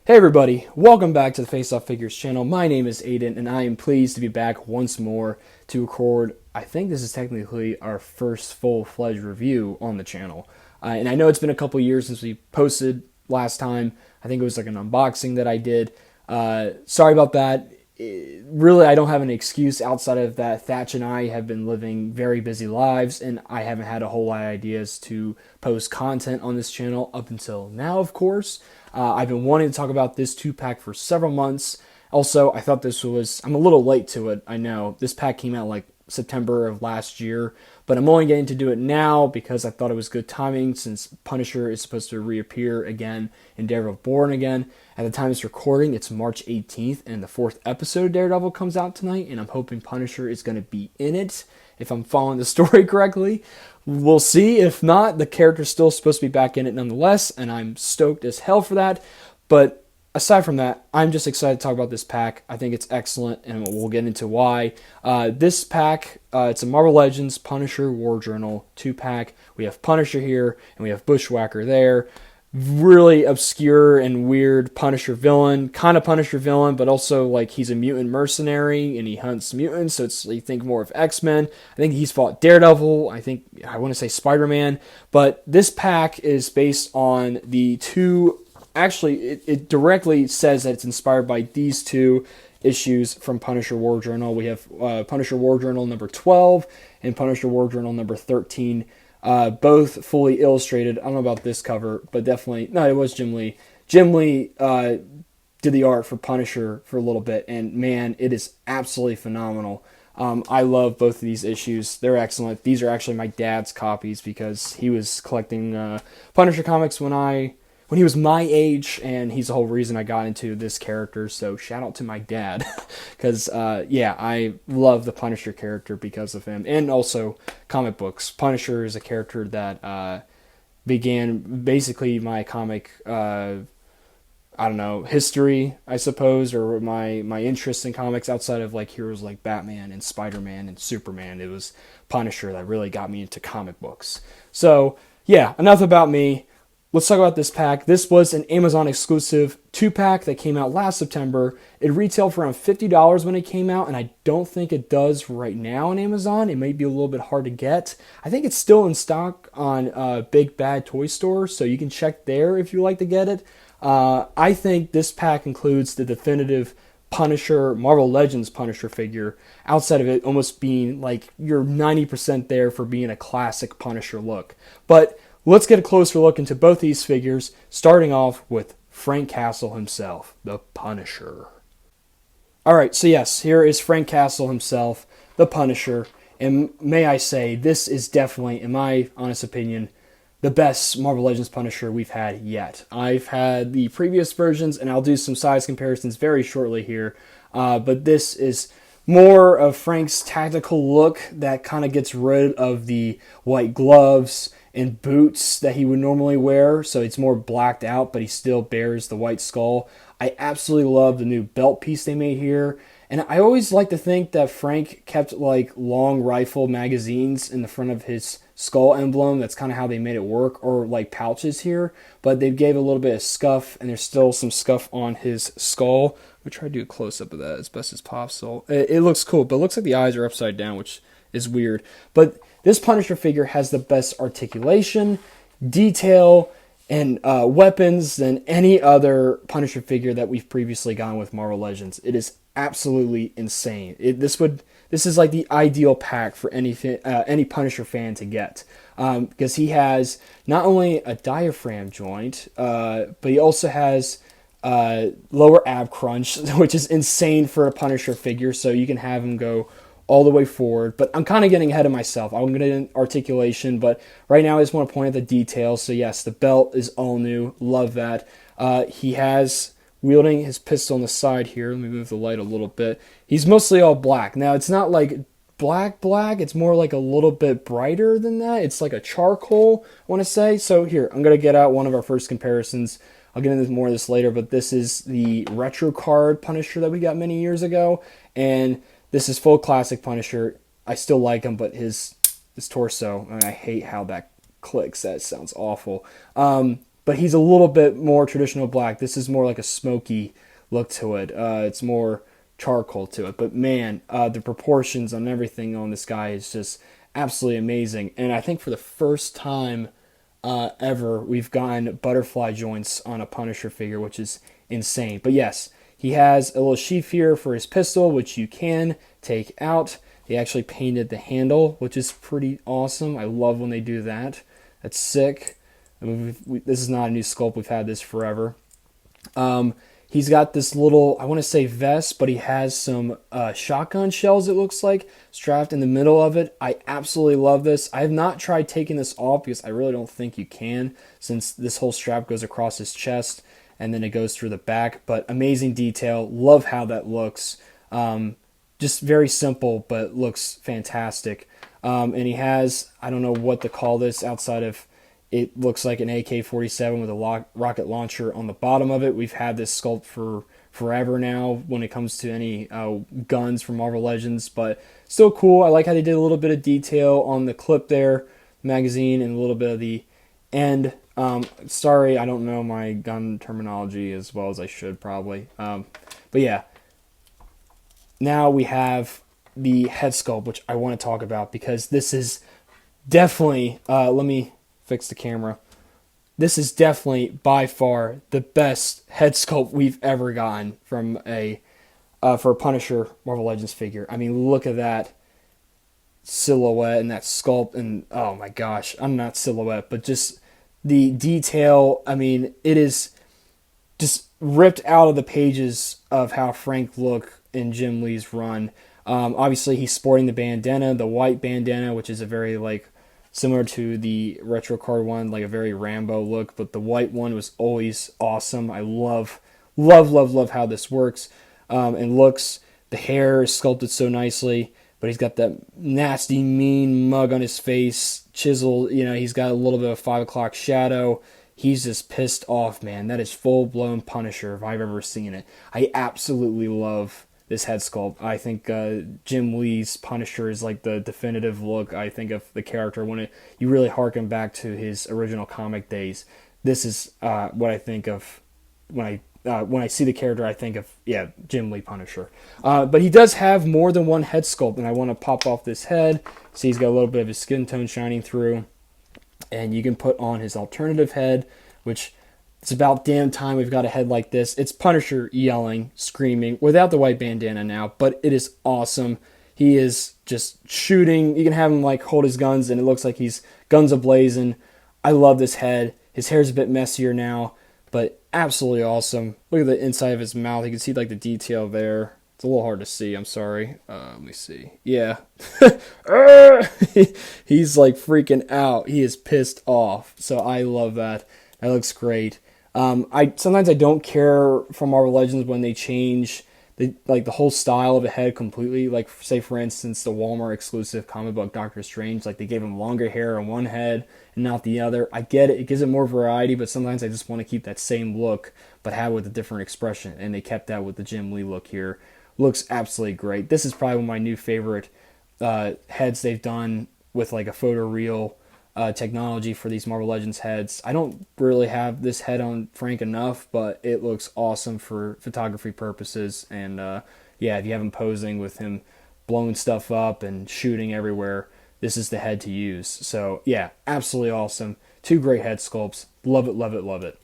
Hey everybody, welcome back to the Face Off Figures channel. My name is Aiden and I am pleased to be back once more to record, I think this is technically our first full-fledged review on the channel. And I know it's been a couple years since we posted last time. I think it was like an unboxing that I did. Sorry about that. Really, I don't have an excuse outside of that. Thatch and I have been living very busy lives and I haven't had a whole lot of ideas to post content on this channel up until now, of course. I've been wanting to talk about this 2-pack for several months. Also, I thought I'm a little late to it, I know. This pack came out like September of last year, but I'm only getting to do it now because I thought it was good timing since Punisher is supposed to reappear again in Daredevil Born Again. At the time of this recording, it's March 18th, and the 4th episode of Daredevil comes out tonight, and I'm hoping Punisher is going to be in it, if I'm following the story correctly. We'll see. If not, the character's still supposed to be back in it nonetheless, and I'm stoked as hell for that. But aside from that, I'm just excited to talk about this pack. I think it's excellent, and we'll get into why. This pack, it's a Marvel Legends Punisher War Journal 2-pack. We have Punisher here, and we have Bushwacker there. Really obscure and weird Punisher villain, kind of Punisher villain, but also like he's a mutant mercenary and he hunts mutants, so it's, you think more of X-Men. I think he's fought Daredevil, I want to say Spider-Man, but this pack is based on the two, actually it directly says that it's inspired by these two issues from Punisher War Journal. We have Punisher War Journal number 12 and Punisher War Journal number 13. Both fully illustrated. I don't know about this cover, but definitely, no, it was Jim Lee. Jim Lee did the art for Punisher for a little bit, and man, it is absolutely phenomenal. I love both of these issues. They're excellent. These are actually my dad's copies because he was collecting Punisher comics when he was my age, and he's the whole reason I got into this character, so shout out to my dad, because, yeah, I love the Punisher character because of him, and also comic books. Punisher is a character that began basically my comic, history, I suppose, or my interest in comics outside of, like, heroes like Batman and Spider-Man and Superman. It was Punisher that really got me into comic books. So, yeah, enough about me. Let's talk about this pack. This was an Amazon exclusive 2-pack that came out last September. It retailed for around $50 when it came out, and I don't think it does right now on Amazon. It may be a little bit hard to get. I think it's still in stock on Big Bad Toy Store, so you can check there if you like to get it. I think this pack includes the definitive Punisher, Marvel Legends Punisher figure, outside of it almost being like you're 90% there for being a classic Punisher look. But let's get a closer look into both these figures, starting off with Frank Castle himself, the Punisher. Alright, so yes, here is Frank Castle himself, the Punisher, and may I say, this is definitely, in my honest opinion, the best Marvel Legends Punisher we've had yet. I've had the previous versions, and I'll do some size comparisons very shortly here, but this is more of Frank's tactical look that kind of gets rid of the white gloves and boots that he would normally wear, so it's more blacked out, but he still bears the white skull. I absolutely love the new belt piece they made here, and I always like to think that Frank kept like long rifle magazines in the front of his skull emblem. That's kind of how they made it work, or like pouches here, but they gave a little bit of scuff, and there's still some scuff on his skull. We try to do a close-up of that as best as possible. It looks cool, but it looks like the eyes are upside down, which is weird. But this Punisher figure has the best articulation, detail, and weapons than any other Punisher figure that we've previously gotten with Marvel Legends. It is absolutely insane. This is like the ideal pack for any Punisher fan to get, because he has not only a diaphragm joint, but he also has lower ab crunch, which is insane for a Punisher figure. So you can have him go all the way forward, but I'm kind of getting ahead of myself. I'm going to get articulation, but right now I just want to point out the details. So yes, the belt is all new. Love that. He has wielding his pistol on the side here. Let me move the light a little bit. He's mostly all black. Now, it's not like black. It's more like a little bit brighter than that. It's like a charcoal, I want to say. So here, I'm going to get out one of our first comparisons. I'll get into more of this later, but this is the retro card Punisher that we got many years ago, and this is full classic Punisher. I still like him, but his torso, and I hate how that clicks. That sounds awful. but he's a little bit more traditional black. This is more like a smoky look to it. It's more charcoal to it. But man, the proportions on everything on this guy is just absolutely amazing. And I think for the first time ever, we've gotten butterfly joints on a Punisher figure, which is insane. But yes, he has a little sheath here for his pistol, which you can take out. They actually painted the handle, which is pretty awesome. I love when they do that. That's sick. I mean, this is not a new sculpt. We've had this forever. He's got this little, I want to say vest, but he has some shotgun shells, it looks like, strapped in the middle of it. I absolutely love this. I have not tried taking this off because I really don't think you can, since this whole strap goes across his chest and then it goes through the back. But amazing detail. Love how that looks. Just very simple, but looks fantastic. And he has, I don't know what to call this outside of, it looks like an AK-47 with a rocket launcher on the bottom of it. We've had this sculpt for forever now when it comes to any guns from Marvel Legends, but still cool. I like how they did a little bit of detail on the clip there, magazine, and a little bit of the end. Sorry, I don't know my gun terminology as well as I should probably. But yeah, now we have the head sculpt, which I want to talk about because this is definitely, let me fix the camera. This is definitely by far the best head sculpt we've ever gotten from for a Punisher Marvel Legends figure. I mean, look at that silhouette and that sculpt, and oh my gosh, I'm not silhouette, but just the detail. I mean, it is just ripped out of the pages of how Frank looked in Jim Lee's run. Obviously, he's sporting the bandana, the white bandana, which is a very similar to the retro card one, like a very Rambo look, but the white one was always awesome. I love how this works and looks. The hair is sculpted so nicely, but he's got that nasty, mean mug on his face, chiseled. He's got a little bit of 5 o'clock shadow. He's just pissed off, man. That is full-blown Punisher if I've ever seen it. I absolutely love this head sculpt. I think Jim Lee's Punisher is like the definitive look, I think, of the character. When you really harken back to his original comic days, this is what I think of when I see the character. I think of, Jim Lee Punisher. But he does have more than one head sculpt, and I want to pop off this head. See, he's got a little bit of his skin tone shining through, and you can put on his alternative head, which it's about damn time we've got a head like this. It's Punisher yelling, screaming, without the white bandana now, but it is awesome. He is just shooting. You can have him hold his guns, and it looks like he's guns a-blazing. I love this head. His hair's a bit messier now, but absolutely awesome. Look at the inside of his mouth. You can see the detail there. It's a little hard to see. I'm sorry. Let me see. Yeah. He's freaking out. He is pissed off. So I love that. That looks great. Sometimes I don't care for Marvel Legends when they change the whole style of a head completely. Like, say for instance, the Walmart exclusive comic book Doctor Strange. They gave him longer hair on one head and not the other. I get it; it gives it more variety. But sometimes I just want to keep that same look, but have it with a different expression. And they kept that with the Jim Lee look here. Looks absolutely great. This is probably one of my new favorite heads they've done with a photoreal technology for these Marvel Legends heads. I don't really have this head on Frank enough, but it looks awesome for photography purposes. And if you have him posing with him blowing stuff up and shooting everywhere, this is the head to use. So absolutely awesome. Two great head sculpts. Love it, love it, love it.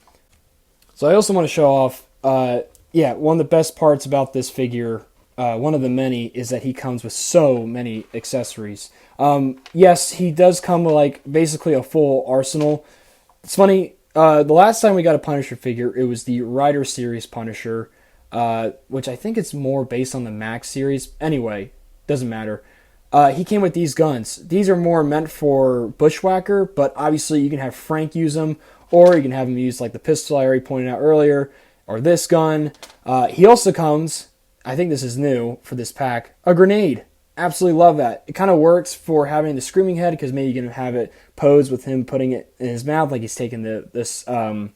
So I also want to show off, one of the best parts about this figure, one of the many, is that he comes with so many accessories. Yes, he does come with basically a full arsenal. It's funny, the last time we got a Punisher figure, it was the Rider Series Punisher, which I think it's more based on the Max series. Anyway, doesn't matter. He came with these guns. These are more meant for Bushwacker, but obviously you can have Frank use them, or you can have him use the pistol I already pointed out earlier, or this gun. He also comes, I think this is new for this pack, a grenade. Absolutely love that. It kind of works for having the screaming head, because maybe you can have it posed with him putting it in his mouth like he's taking the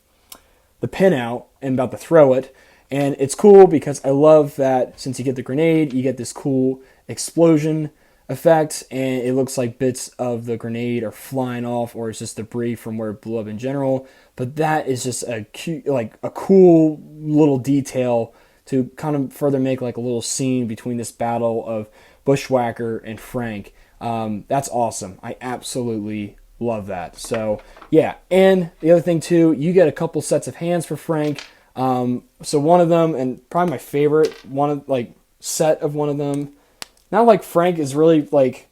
pin out and about to throw it. And it's cool because I love that since you get the grenade, you get this cool explosion effect, and it looks like bits of the grenade are flying off, or it's just debris from where it blew up in general. But that is just a cute, like a cool little detail to kind of further make like a little scene between this battle of Bushwacker and Frank. That's awesome. I absolutely love that. So yeah, and the other thing too, you get a couple sets of hands for Frank. So one of them, and probably my favorite one of like set of one of them. Not like Frank is really like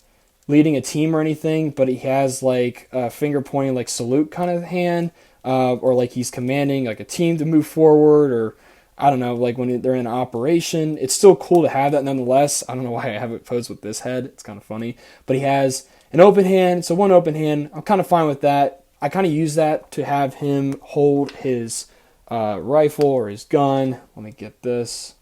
leading a team or anything, but he has like a finger pointing like salute kind of hand, or like he's commanding like a team to move forward, or I don't know, like when they're in operation. It's still cool to have that nonetheless. I don't know why I have it posed with this head. It's kind of funny, but he has an open hand. So one open hand, I'm kind of fine with that. I kind of use that to have him hold his rifle or his gun. Let me get this.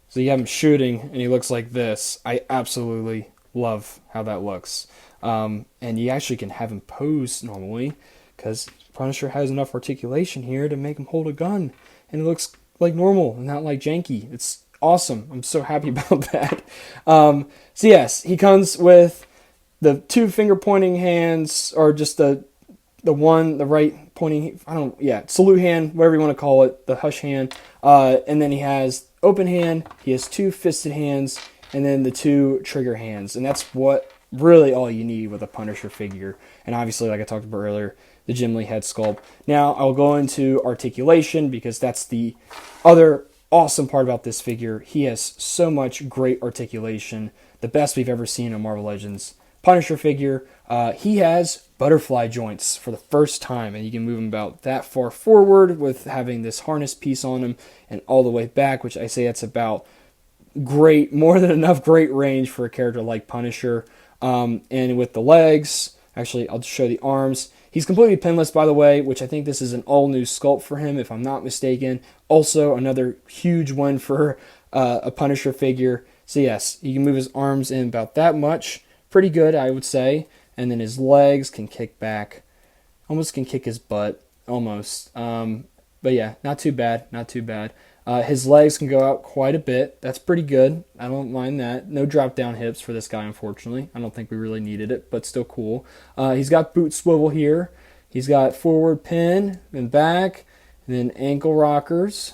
So you have him shooting, and he looks like this. I absolutely love how that looks. And you actually can have him pose normally, because Punisher has enough articulation here to make him hold a gun. And it looks like normal and not like janky. It's awesome. I'm so happy about that. So yes, he comes with the two finger pointing hands, or just the right pointing, salute hand, whatever you want to call it, the hush hand. And then he has open hand, he has two fisted hands, and then the two trigger hands. And that's what really all you need with a Punisher figure. And obviously, like I talked about earlier, the Jim Lee head sculpt. Now, I'll go into articulation, because that's the other awesome part about this figure. He has so much great articulation, the best we've ever seen in a Marvel Legends Punisher figure. He has butterfly joints for the first time, and you can move him about that far forward with having this harness piece on him, and all the way back, which I say that's about more than enough great range for a character like Punisher. And with the legs, actually, I'll just show the arms. He's completely pinless, by the way, which I think this is an all-new sculpt for him, if I'm not mistaken. Also, another huge win for a Punisher figure. So yes, you can move his arms in about that much. Pretty good, I would say. And then his legs can kick back. Almost can kick his butt. Almost. But yeah, not too bad. Not too bad. His legs can go out quite a bit. That's pretty good. I don't mind that. No drop down hips for this guy, unfortunately. I don't think we really needed it, but still cool. He's got boot swivel here. He's got forward pin and back, and then ankle rockers.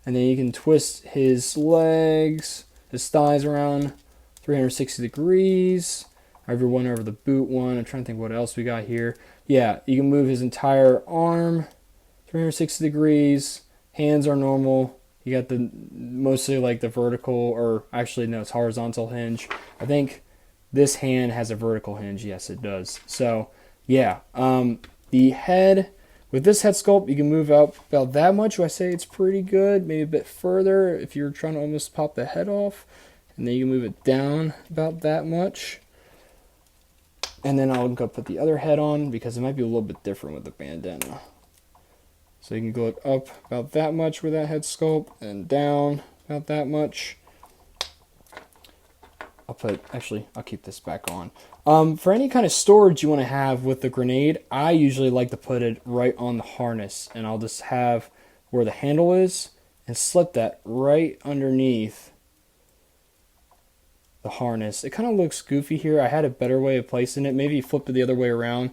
And then you can twist his legs, his thighs around 360 degrees. However one over the boot one. I'm trying to think what else we got here. Yeah, you can move his entire arm 360 degrees. Hands are normal. You got the mostly like the vertical, or actually no, it's horizontal hinge. I think this hand has a vertical hinge. Yes, it does. So yeah, the head, with this head sculpt, you can move out about that much. I say it's pretty good. Maybe a bit further if you're trying to almost pop the head off. And then you can move it down about that much. And then I'll go put the other head on, because it might be a little bit different with the bandana. So you can go up about that much with that head sculpt, and down about that much. I'll keep this back on. For any kind of storage you want to have with the grenade, I usually like to put it right on the harness. And I'll just have where the handle is, and slip that right underneath the harness. It kind of looks goofy here. I had a better way of placing it. Maybe flip it the other way around.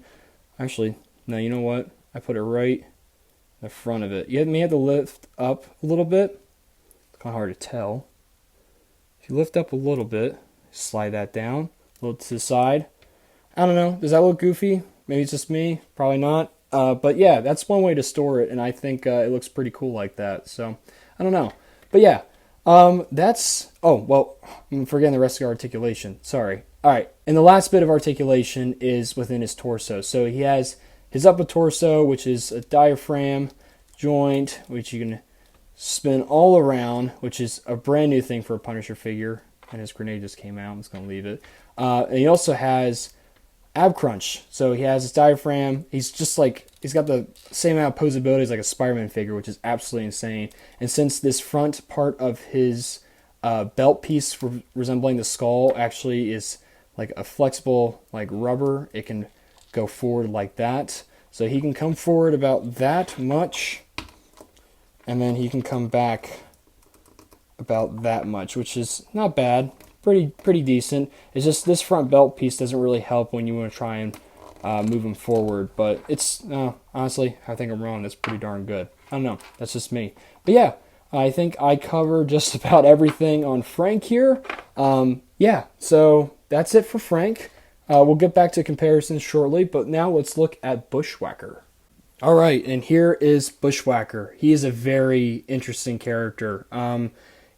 Actually, no, you know what? I put it right in the front of it. You may have to lift up a little bit. It's kind of hard to tell. If you lift up a little bit, slide that down a little to the side. I don't know. Does that look goofy? Maybe it's just me. Probably not. But yeah, that's one way to store it, and I think it looks pretty cool like that. So, I don't know. But yeah. I'm forgetting the rest of the articulation. Sorry. All right. And the last bit of articulation is within his torso. So he has his upper torso, which is a diaphragm joint, which you can spin all around, which is a brand new thing for a Punisher figure. And his grenade just came out. I'm just going to leave it. And he also has ab crunch. So he has his diaphragm. He's got the same amount of posability as like a Spider-Man figure, which is absolutely insane. And since this front part of his belt piece resembling the skull actually is like a flexible like rubber, it can go forward like that. So he can come forward about that much, and then he can come back about that much, which is not bad, pretty decent. It's just this front belt piece doesn't really help when you want to try and move him forward. But it's honestly, I think I'm wrong. That's pretty darn good. I don't know. That's just me. But yeah, I think I covered just about everything on Frank here. Yeah, so that's it for Frank. We'll get back to comparisons shortly, but now let's look at Bushwacker. All right, and here is Bushwacker. He is a very interesting character.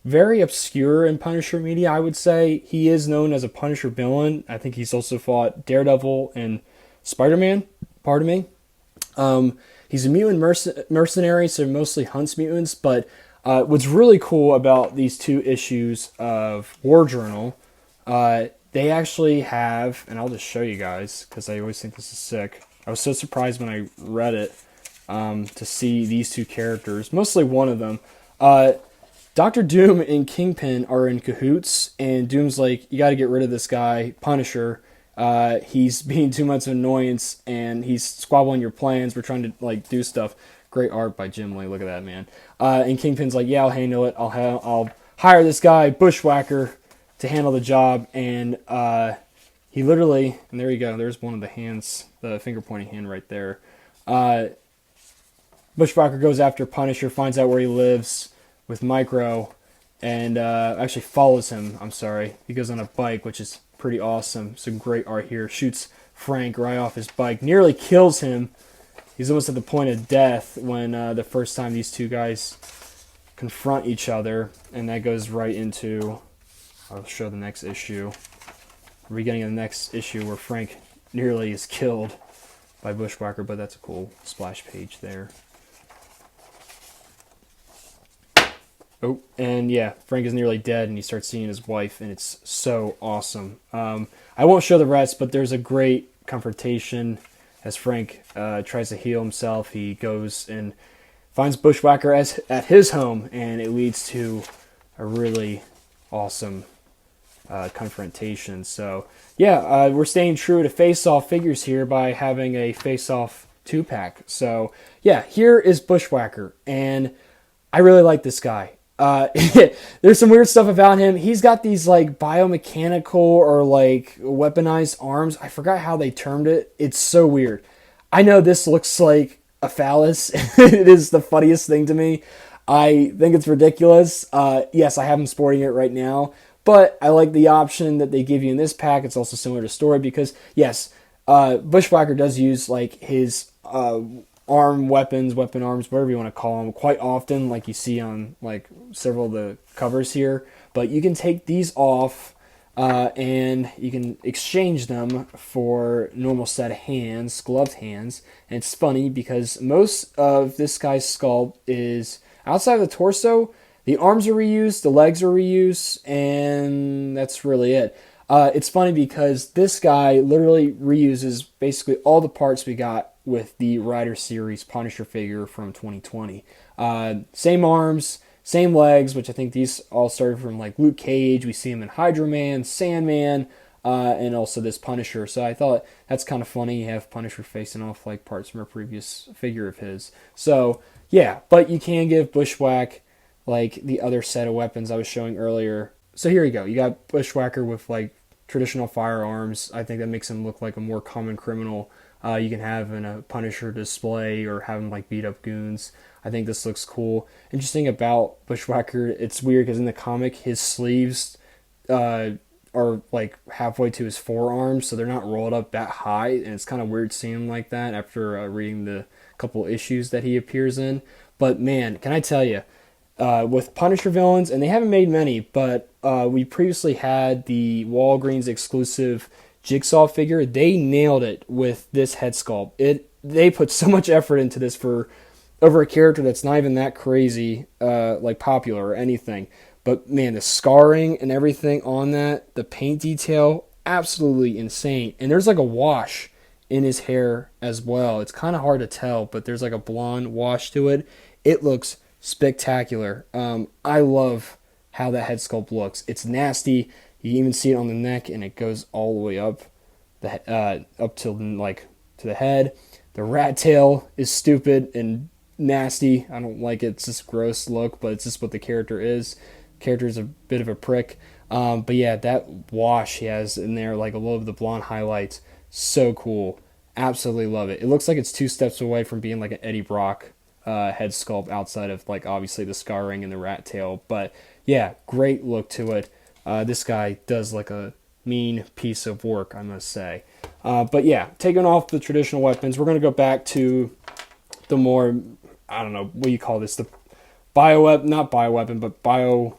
Very obscure in Punisher media, I would say. He is known as a Punisher villain. I think he's also fought Daredevil and Spider-Man. Pardon me. He's a mutant mercenary, so mostly hunts mutants. But what's really cool about these two issues of War Journal, they actually have, and I'll just show you guys because I always think this is sick. I was so surprised when I read it to see these two characters, mostly one of them. Dr. Doom and Kingpin are in cahoots, and Doom's like, you got to get rid of this guy, Punisher. He's being too much of an annoyance, and he's squabbling your plans. We're trying to like do stuff. Great art by Jim Lee. Look at that, man. And Kingpin's like, yeah, I'll handle it. I'll hire this guy, Bushwacker, to handle the job. And he literally, and there you go. There's one of the hands, the finger pointing hand right there. Bushwacker goes after Punisher, finds out where he lives with Micro, and actually follows him. I'm sorry. He goes on a bike, which is pretty awesome. Some great art here. Shoots Frank right off his bike. Nearly kills him. He's almost at the point of death when the first time these two guys confront each other. And that goes right into, I'll show the next issue. The beginning of the next issue where Frank nearly is killed by Bushwacker, but that's a cool splash page there. Oh, and yeah, Frank is nearly dead, and he starts seeing his wife, and it's so awesome. I won't show the rest, but there's a great confrontation as Frank tries to heal himself. He goes and finds Bushwacker at his home, and it leads to a really awesome confrontation. So, yeah, we're staying true to face-off figures here by having a face-off 2-pack. So, yeah, here is Bushwacker, and I really like this guy. There's some weird stuff about him. He's got these like biomechanical or like weaponized arms. I forgot how they termed it. It's so weird. I know this looks like a phallus. It is the funniest thing to me. I think it's ridiculous. Yes, I have him sporting it right now, but I like the option that they give you in this pack. It's also similar to Story because yes, Bushwacker does use like his weapon arms, whatever you want to call them, quite often, like you see on like several of the covers here. But you can take these off and you can exchange them for normal set of hands, gloved hands. And it's funny because most of this guy's sculpt is outside of the torso. The arms are reused, the legs are reused, and that's really it. It's funny because this guy literally reuses basically all the parts we got with the Rider Series Punisher figure from 2020. Same arms, same legs, which I think these all started from like Luke Cage. We see him in Hydro Man, Sandman, and also this Punisher. So I thought that's kind of funny. You have Punisher facing off like parts from a previous figure of his. So yeah, but you can give Bushwhack like the other set of weapons I was showing earlier. So here you go. You got Bushwacker with like traditional firearms. I think that makes him look like a more common criminal. You can have in a Punisher display or have him like beat up goons. I think this looks cool. Interesting about Bushwacker, it's weird because in the comic his sleeves are like halfway to his forearms, so they're not rolled up that high, and it's kind of weird seeing him like that after reading the couple issues that he appears in. But man, can I tell you, with Punisher villains, and they haven't made many, but we previously had the Walgreens exclusive Jigsaw figure. They nailed it with this head sculpt. They put so much effort into this for over a character that's not even that crazy, like popular or anything. But man, the scarring and everything on that, the paint detail, absolutely insane. And there's like a wash in his hair as well. It's kind of hard to tell, but there's like a blonde wash to it. It looks spectacular. I love how that head sculpt looks. It's nasty. You even see it on the neck, and it goes all the way up, up to like to the head. The rat tail is stupid and nasty. I don't like it. It's just a gross look, but it's just what the character is. character's a bit of a prick. But yeah, that wash he has in there, like a little of the blonde highlights, so cool. Absolutely love it. It looks like it's two steps away from being like an Eddie Brock head sculpt outside of like obviously the scarring and the rat tail. But yeah, great look to it. This guy does like a mean piece of work, I must say. But yeah, taking off the traditional weapons, we're going to go back to the more, I don't know, what do you call this? The not bioweapon, but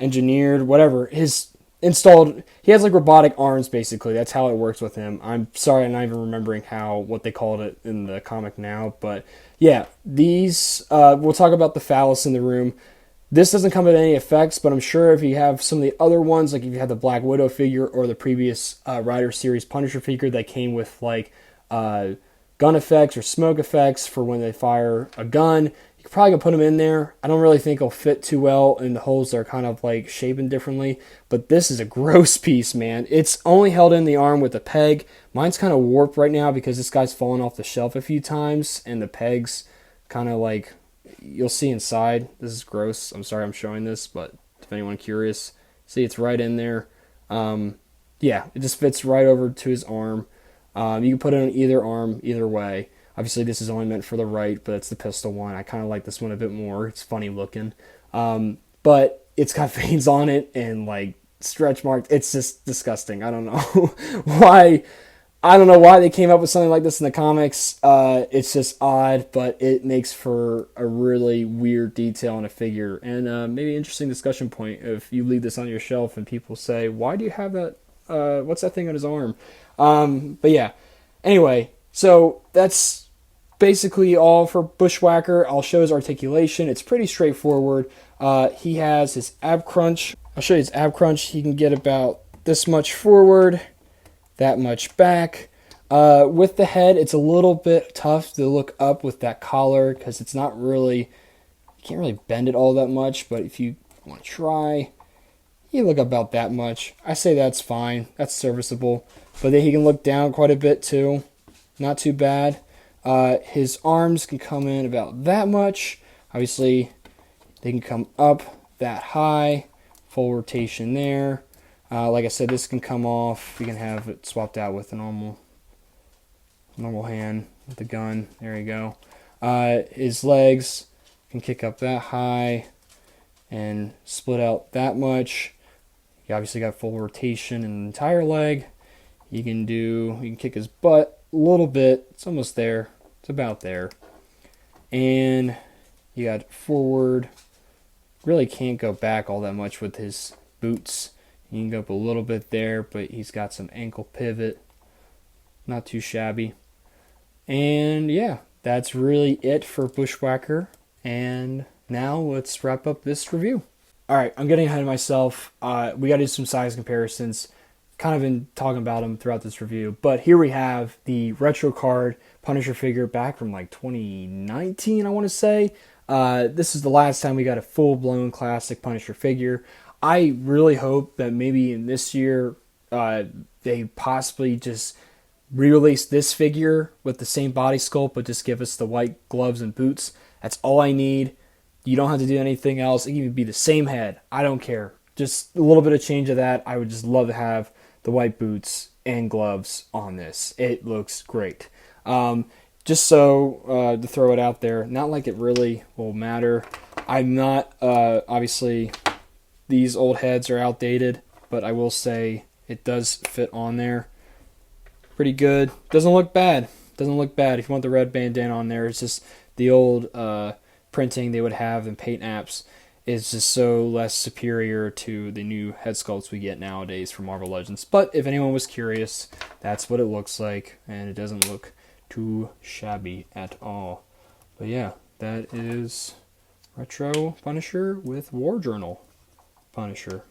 engineered, whatever. He has like robotic arms basically. That's how it works with him. I'm sorry, I'm not even remembering what they called it in the comic now, but yeah, these, we'll talk about the phallus in the room. This doesn't come with any effects, but I'm sure if you have some of the other ones, like if you had the Black Widow figure or the previous Rider Series Punisher figure that came with like gun effects or smoke effects for when they fire a gun, you could probably put them in there. I don't really think it'll fit too well, and the holes are kind of like shapen differently, but this is a gross piece, man. It's only held in the arm with a peg. Mine's kind of warped right now because this guy's fallen off the shelf a few times, and the peg's kind of like, you'll see inside. This is gross. I'm sorry I'm showing this, but if anyone's curious, see, it's right in there. Yeah, it just fits right over to his arm. You can put it on either arm, either way. Obviously, this is only meant for the right, but it's the pistol one. I kind of like this one a bit more. It's funny looking. But it's got veins on it and like stretch marks. It's just disgusting. I don't know why. I don't know why they came up with something like this in the comics. It's just odd, but it makes for a really weird detail in a figure, and maybe an interesting discussion point if you leave this on your shelf and people say, "Why do you have that? What's that thing on his arm?" But yeah. Anyway, so that's basically all for Bushwacker. I'll show his articulation. It's pretty straightforward. He has his ab crunch. I'll show you his ab crunch. He can get about this much forward, that much back. With the head, it's a little bit tough to look up with that collar because it's not really, you can't really bend it all that much, but if you want to try, you look about that much. I say that's fine. That's serviceable. But then he can look down quite a bit too. Not too bad. His arms can come in about that much. Obviously, they can come up that high. Full rotation there. Like I said, this can come off. You can have it swapped out with a normal hand with the gun. There you go. His legs can kick up that high and split out that much. You obviously got full rotation in the entire leg. You can kick his butt a little bit. It's almost there. It's about there. And you got forward. Really can't go back all that much with his boots. You can go up a little bit there, but he's got some ankle pivot. Not too shabby. And yeah, that's really it for Bushwacker. And now let's wrap up this review. Alright, I'm getting ahead of myself. We got to do some size comparisons. Kind of been talking about them throughout this review. But here we have the retro card Punisher figure back from like 2019, I want to say. This is the last time we got a full-blown classic Punisher figure. I really hope that maybe in this year they possibly just re-release this figure with the same body sculpt, but just give us the white gloves and boots. That's all I need. You don't have to do anything else. It can even be the same head. I don't care. Just a little bit of change of that. I would just love to have the white boots and gloves on this. It looks great. Just so to throw it out there, not like it really will matter. I'm not, obviously, these old heads are outdated, but I will say it does fit on there pretty good. Doesn't look bad. Doesn't look bad. If you want the red bandana on there, it's just the old printing they would have in paint apps is just so less superior to the new head sculpts we get nowadays from Marvel Legends. But if anyone was curious, that's what it looks like, and it doesn't look too shabby at all. But yeah, that is Retro Punisher with War Journal Punisher.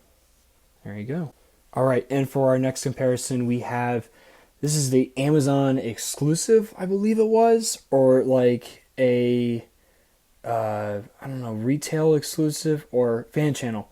There you go. Alright, and for our next comparison, we have, this is the Amazon exclusive, I believe it was, or like a, I don't know, retail exclusive or fan channel.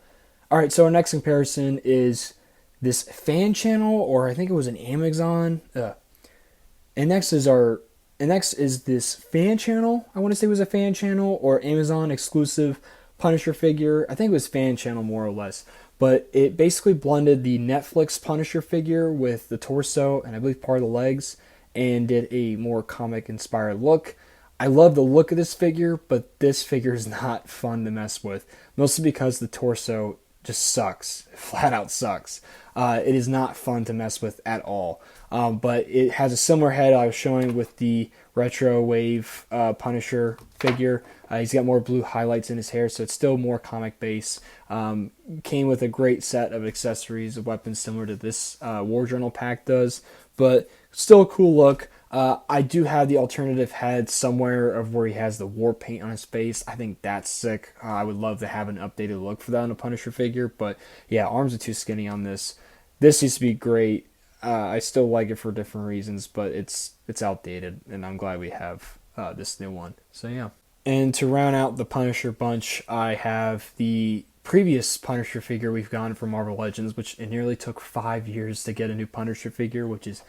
Alright, so our next comparison is this fan channel, or I think it was an Amazon, and next is this fan channel. I want to say it was a fan channel or Amazon exclusive Punisher figure. I think it was Fan Channel more or less. But it basically blended the Netflix Punisher figure with the torso and I believe part of the legs and did a more comic inspired look. I love the look of this figure, but this figure is not fun to mess with. Mostly because the torso just sucks. Flat out sucks. It is not fun to mess with at all. But it has a similar head I was showing with the Retro Wave Punisher figure. He's got more blue highlights in his hair, so it's still more comic based. Came with a great set of accessories, of weapons similar to this War Journal pack does, but still a cool look. I do have the alternative head somewhere of where he has the war paint on his face. I think that's sick. I would love to have an updated look for that on a Punisher figure, but yeah, arms are too skinny on this. This used to be great. I still like it for different reasons, but it's outdated, and I'm glad we have this new one. So yeah. And to round out the Punisher bunch, I have the previous Punisher figure we've gotten from Marvel Legends, which it nearly took 5 years to get a new Punisher figure, which is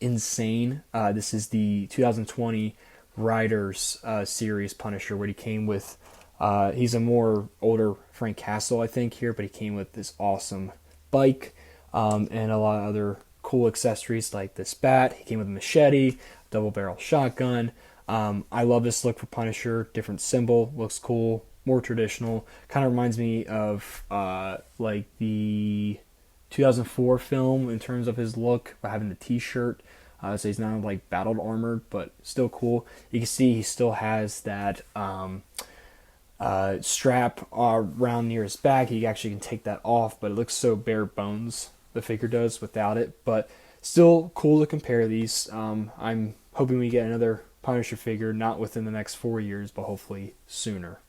insane. This is the 2020 Riders series Punisher, where he came with, he's a more older Frank Castle, I think, here, but he came with this awesome bike and a lot of other cool accessories like this bat. He came with a machete, double barrel shotgun. I love this look for Punisher. Different symbol, looks cool, more traditional. Kind of reminds me of like the 2004 film in terms of his look, by having the t-shirt. So he's not like battled armored, but still cool. You can see he still has that strap around near his back. He actually can take that off, but it looks so bare bones, the figure does, without it. But still cool to compare these. I'm hoping we get another Punisher figure, not within the next 4 years, but hopefully sooner.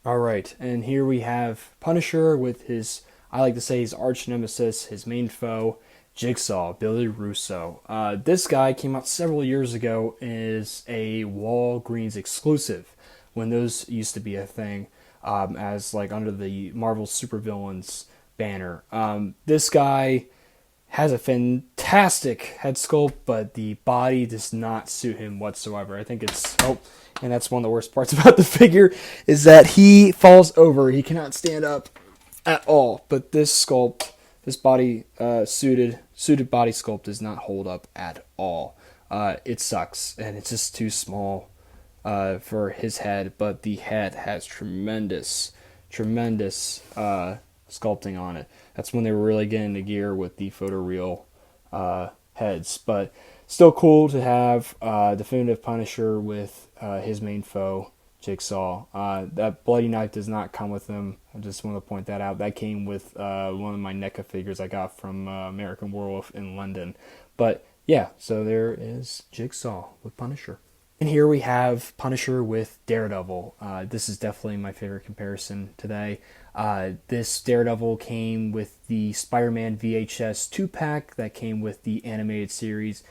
Alright, and here we have Punisher with his, I like to say, his arch nemesis, his main foe, Jigsaw, Billy Russo. This guy came out several years ago as a Walgreens exclusive, when those used to be a thing, as like under the Marvel Supervillains banner. This guy has a fantastic head sculpt, but the body does not suit him whatsoever. I think it's, and that's one of the worst parts about the figure, is that he falls over. He cannot stand up at all. But this sculpt, this body suited body sculpt does not hold up at all. It sucks, and it's just too small for his head. But the head has tremendous sculpting on it. That's when they were really getting into gear with the photoreal heads. But still cool to have definitive Punisher with his main foe, Jigsaw. That bloody knife does not come with him. I just want to point that out. That came with one of my NECA figures I got from American Werewolf in London. But yeah, so there is Jigsaw with Punisher. And here we have Punisher with Daredevil. This is definitely my favorite comparison today. This Daredevil came with the Spider-Man VHS 2-pack that came with the animated series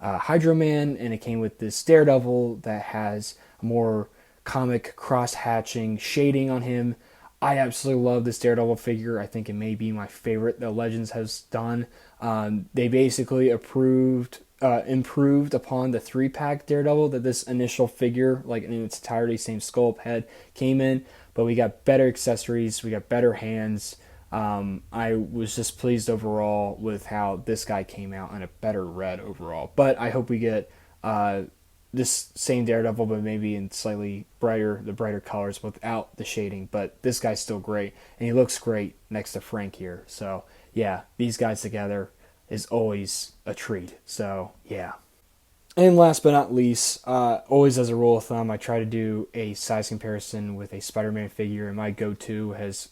Hydro Man, and it came with this Daredevil that has a more comic cross-hatching shading on him. I absolutely love this Daredevil figure. I think it may be my favorite that Legends has done. They basically improved upon the 3-pack Daredevil that this initial figure, like in its entirety, same sculpt, head, came in, but we got better accessories, we got better hands. I was just pleased overall with how this guy came out in a better red overall. But I hope we get this same Daredevil, but maybe in slightly brighter colors without the shading. But this guy's still great, and he looks great next to Frank here. So yeah, these guys together is always a treat. So yeah. And last but not least, always as a rule of thumb, I try to do a size comparison with a Spider-Man figure, and my go-to has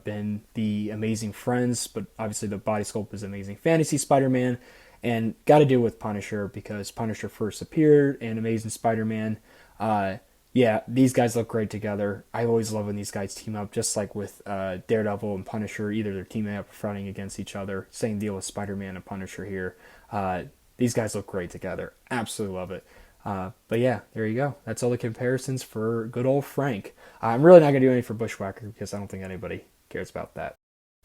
been the Amazing Friends, but obviously the body sculpt is Amazing Fantasy Spider-Man, and got to do with Punisher because Punisher first appeared in Amazing Spider-Man. Yeah, these guys look great together. I always love when these guys team up, just like with Daredevil and Punisher. Either they're teaming up or fronting against each other. Same deal with Spider-Man and Punisher here. These guys look great together. Absolutely love it. But yeah, there you go. That's all the comparisons for good old Frank. I'm really not going to do any for Bushwacker because I don't think anybody cares about that.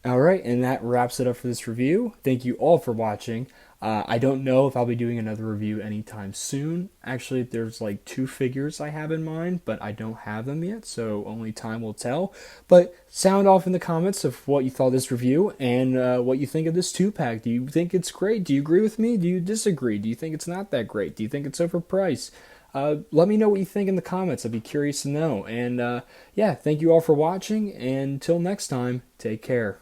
Alright, and that wraps it up for this review. Thank you all for watching. I don't know if I'll be doing another review anytime soon. Actually, there's like two figures I have in mind, but I don't have them yet, so only time will tell. But sound off in the comments of what you thought of this review and what you think of this 2-pack. Do you think it's great? Do you agree with me? Do you disagree? Do you think it's not that great? Do you think it's overpriced? Let me know what you think in the comments. I'd be curious to know. And yeah, thank you all for watching. And until next time, take care.